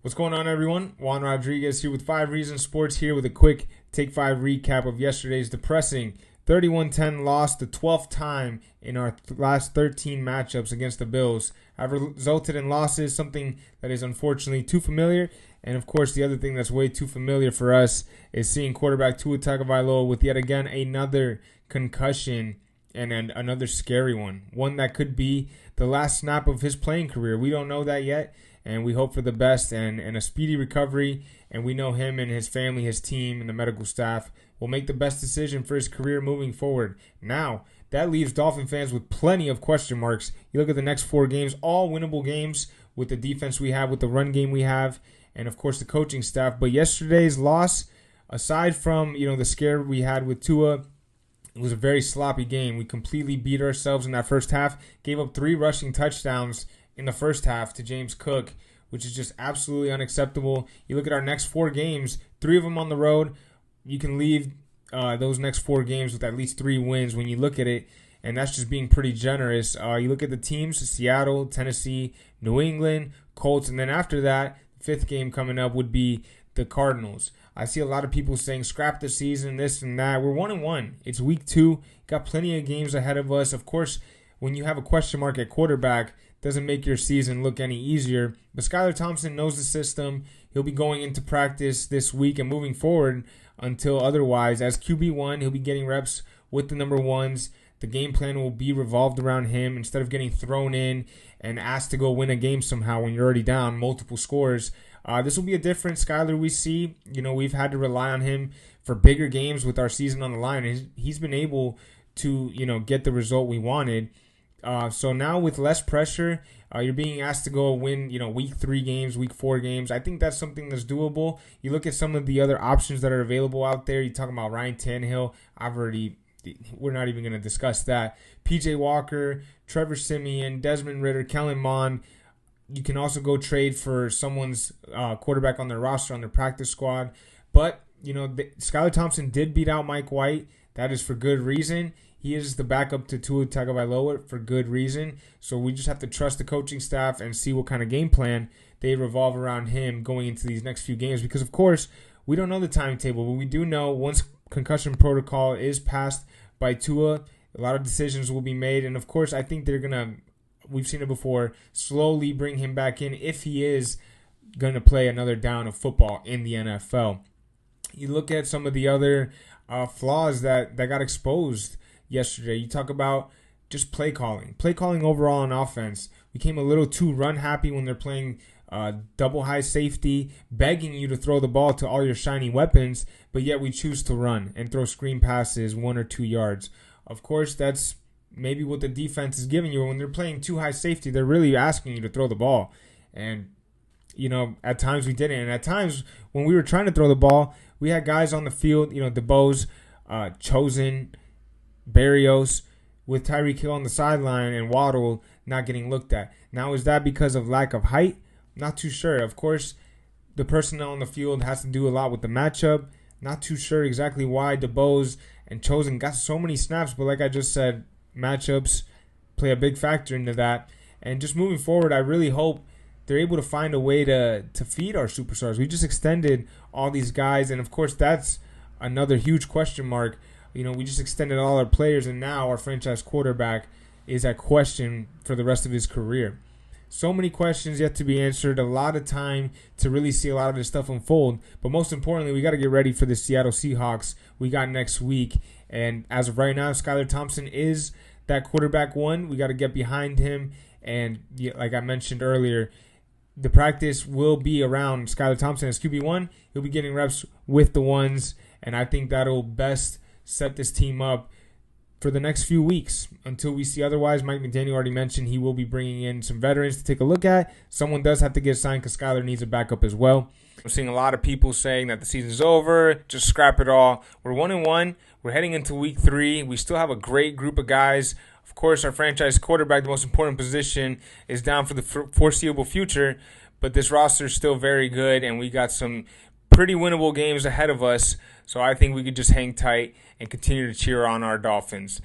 What's going on, everyone? Juan Rodriguez here with 5 Reasons Sports, here with a quick Take 5 recap of yesterday's depressing 31-10 loss, the 12th time in our last 13 matchups against the Bills. Have resulted in losses, something that is unfortunately too familiar. And of course, the other thing that's way too familiar for us is seeing quarterback Tua Tagovailoa with yet again another concussion and another scary one that could be the last snap of his playing career. We don't know that yet, and we hope for the best and a speedy recovery. And we know him and his family, his team, and the medical staff will make the best decision for his career moving forward. Now, that leaves Dolphin fans with plenty of question marks. You look at the next 4 games, all winnable games with the defense we have, with the run game we have, and of course the coaching staff. But yesterday's loss, aside from the scare we had with Tua, it was a very sloppy game. We completely beat ourselves in that first half, gave up 3 rushing touchdowns in the first half to James Cook, which is just absolutely unacceptable. You look at our next 4 games, 3 of them on the road. You can leave those next 4 games with at least 3 wins when you look at it, and that's just being pretty generous. You look at the teams: Seattle, Tennessee, New England, Colts, and then after that, the 5th game coming up would be the Cardinals. I see a lot of people saying scrap the season, this and that. We're 1-1. It's week 2. Got plenty of games ahead of us. Of course, when you have a question mark at quarterback, doesn't make your season look any easier. But Skyler Thompson knows the system. He'll be going into practice this week and moving forward until otherwise. As QB1, he'll be getting reps with the number ones. The game plan will be revolved around him instead of getting thrown in and asked to go win a game somehow when you're already down multiple scores. This will be a different Skyler we see. We've had to rely on him for bigger games with our season on the line, and he's been able to, get the result we wanted. So now with less pressure, you're being asked to go win, week 3 games, week 4 games. I think that's something that's doable. You look at some of the other options that are available out there. You're talking about Ryan Tannehill. We're not even going to discuss that. PJ Walker, Trevor Siemian, Desmond Ridder, Kellen Mond. You can also go trade for someone's quarterback on their roster, on their practice squad. But, Skyler Thompson did beat out Mike White. That is for good reason. He is the backup to Tua Tagovailoa for good reason. So we just have to trust the coaching staff and see what kind of game plan they revolve around him going into these next few games. Because, of course, we don't know the timetable, but we do know once concussion protocol is passed by Tua, a lot of decisions will be made. And, of course, I think they're going to, we've seen it before, slowly bring him back in if he is going to play another down of football in the NFL. You look at some of the other flaws that got exposed yesterday. You talk about just play calling overall on offense. We came a little too run happy when they're playing double high safety, begging you to throw the ball to all your shiny weapons, but yet we choose to run and throw screen passes 1 or 2 yards. Of course, that's maybe what the defense is giving you. When they're playing too high safety, they're really asking you to throw the ball. And, at times we didn't. And at times when we were trying to throw the ball, we had guys on the field, DeBose, Chosen, Berrios, with Tyreek Hill on the sideline and Waddle not getting looked at. Now, is that because of lack of height? Not too sure. Of course, the personnel on the field has to do a lot with the matchup. Not too sure exactly why DeBose and Chosen got so many snaps, but like I just said, matchups play a big factor into that. And just moving forward, I really hope they're able to find a way to feed our superstars. We just extended all these guys, and of course, that's another huge question mark. We just extended all our players, and now our franchise quarterback is at question for the rest of his career. So many questions yet to be answered, a lot of time to really see a lot of this stuff unfold. But most importantly, we got to get ready for the Seattle Seahawks we got next week. And as of right now, Skyler Thompson is that quarterback 1. We got to get behind him. And like I mentioned earlier, the practice will be around Skyler Thompson as QB1. He'll be getting reps with the ones, and I think that'll best set this team up for the next few weeks until we see otherwise. Mike McDaniel already mentioned he will be bringing in some veterans to take a look at. Someone does have to get signed because Skyler needs a backup as well. I'm seeing a lot of people saying that the season's over, just scrap it all. We're 1-1. We're heading into week 3. We still have a great group of guys. Of course, our franchise quarterback, the most important position, is down for the foreseeable future, but this roster is still very good, and we got some pretty winnable games ahead of us. So I think we could just hang tight and continue to cheer on our Dolphins.